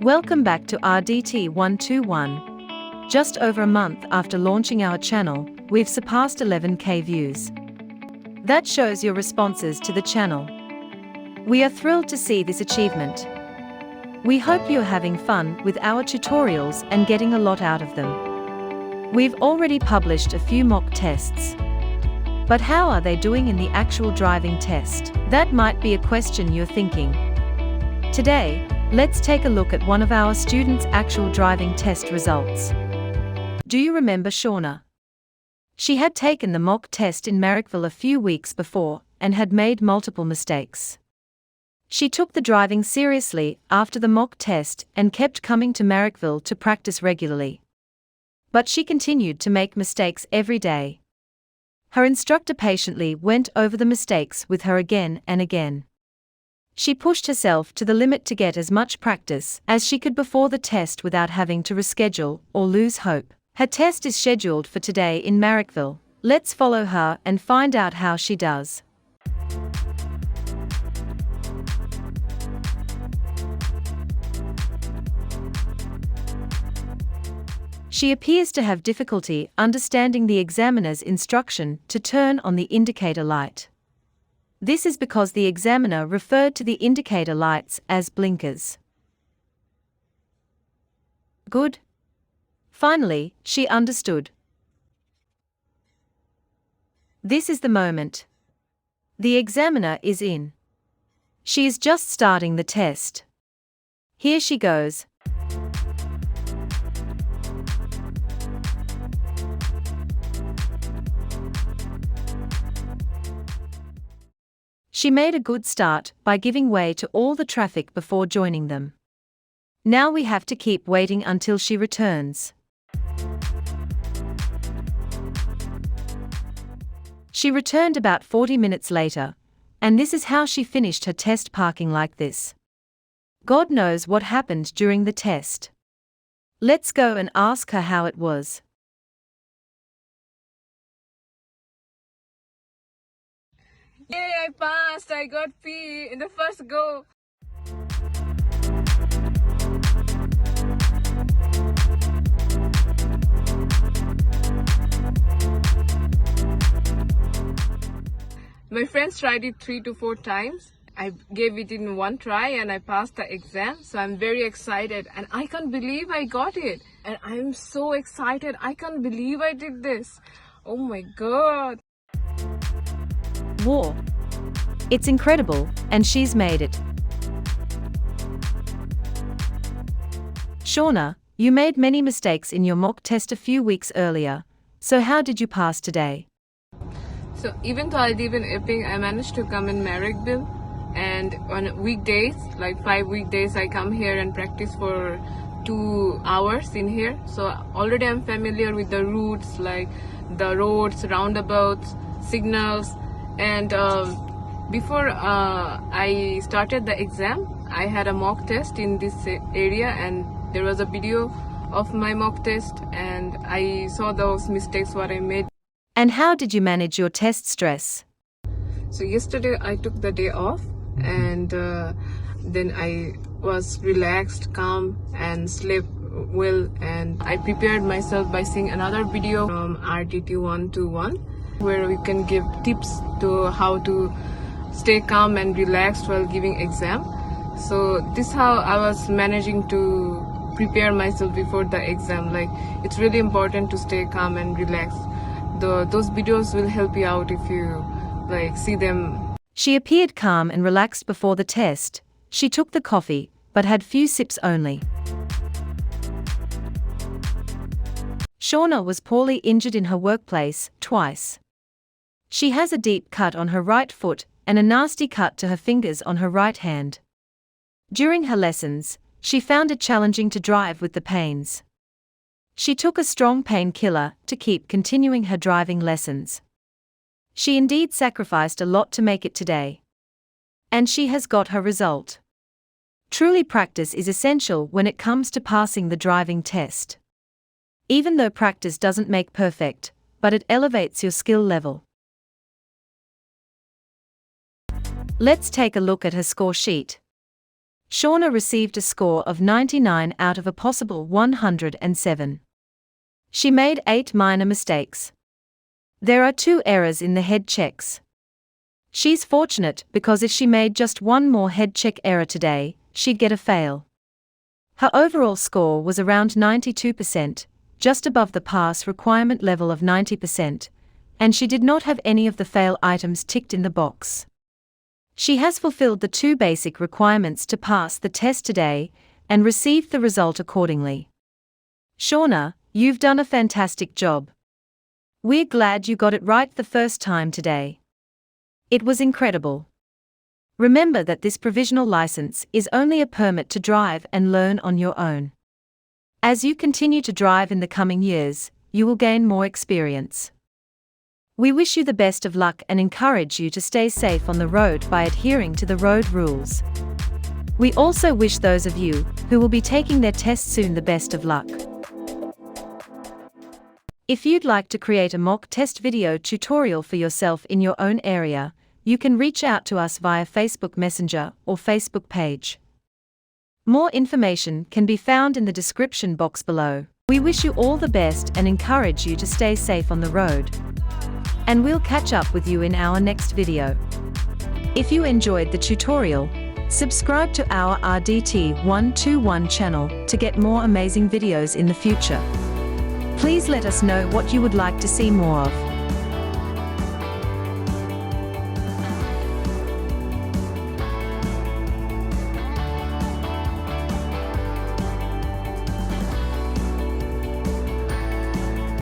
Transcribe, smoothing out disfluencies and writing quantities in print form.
Welcome back to RDT 121. Just over a month after launching our channel, we've surpassed 11K views. That shows your responses to the channel. We are thrilled to see this achievement. We hope you're having fun with our tutorials and getting a lot out of them. We've already published a few mock tests. But how are they doing in the actual driving test? That might be a question you're thinking. Today, let's take a look at one of our students' actual driving test results. Do you remember Shauna? She had taken the mock test in Marrickville a few weeks before and had made multiple mistakes. She took the driving seriously after the mock test and kept coming to Marrickville to practice regularly. But she continued to make mistakes every day. Her instructor patiently went over the mistakes with her again and again. She pushed herself to the limit to get as much practice as she could before the test without having to reschedule or lose hope. Her test is scheduled for today in Marrickville. Let's follow her and find out how she does. She appears to have difficulty understanding the examiner's instruction to turn on the indicator light. This is because the examiner referred to the indicator lights as blinkers. Good. Finally, she understood. This is the moment. The examiner is in. She is just starting the test. Here she goes. She made a good start by giving way to all the traffic before joining them. Now we have to keep waiting until she returns. She returned about 40 minutes later, and this is how she finished her test, parking like this. God knows what happened during the test. Let's go and ask her how it was. Yay, I passed! I got P in the first go. My friends tried it 3 to 4 times. I gave it in one try and I passed the exam. So I'm very excited and I can't believe I got it. And I'm so excited. I can't believe I did this. Oh my God. War. It's incredible, and she's made it. Shauna, you made many mistakes in your mock test a few weeks earlier, so how did you pass today? So even though I live in Epping, I managed to come in Marrickville, and on weekdays, like 5 weekdays, I come here and practice for 2 hours in here. So already I'm familiar with the routes, like the roads, roundabouts, signals. And before I started the exam, I had a mock test in this area, and there was a video of my mock test, and I saw those mistakes what I made. And how did you manage your test stress? So yesterday I took the day off, and then I was relaxed, calm, and slept well, and I prepared myself by seeing another video from RDT 121. Where we can give tips to how to stay calm and relaxed while giving exam. So this is how I was managing to prepare myself before the exam. Like, it's really important to stay calm and relaxed. Those videos will help you out if you see them. She appeared calm and relaxed before the test. She took the coffee, but had few sips only. Shauna was poorly injured in her workplace twice. She has a deep cut on her right foot and a nasty cut to her fingers on her right hand. During her lessons, she found it challenging to drive with the pains. She took a strong painkiller to keep continuing her driving lessons. She indeed sacrificed a lot to make it today. And she has got her result. Truly, practice is essential when it comes to passing the driving test. Even though practice doesn't make perfect, but it elevates your skill level. Let's take a look at her score sheet. Shauna received a score of 99 out of a possible 107. She made 8 minor mistakes. There are 2 errors in the head checks. She's fortunate because if she made just one more head check error today, she'd get a fail. Her overall score was around 92%, just above the pass requirement level of 90%, and she did not have any of the fail items ticked in the box. She has fulfilled the 2 basic requirements to pass the test today and received the result accordingly. Shauna, you've done a fantastic job. We're glad you got it right the first time today. It was incredible. Remember that this provisional license is only a permit to drive and learn on your own. As you continue to drive in the coming years, you will gain more experience. We wish you the best of luck and encourage you to stay safe on the road by adhering to the road rules. We also wish those of you who will be taking their test soon the best of luck. If you'd like to create a mock test video tutorial for yourself in your own area, you can reach out to us via Facebook Messenger or Facebook page. More information can be found in the description box below. We wish you all the best and encourage you to stay safe on the road. And we'll catch up with you in our next video. If you enjoyed the tutorial, subscribe to our RDT121 channel to get more amazing videos in the future. Please let us know what you would like to see more of.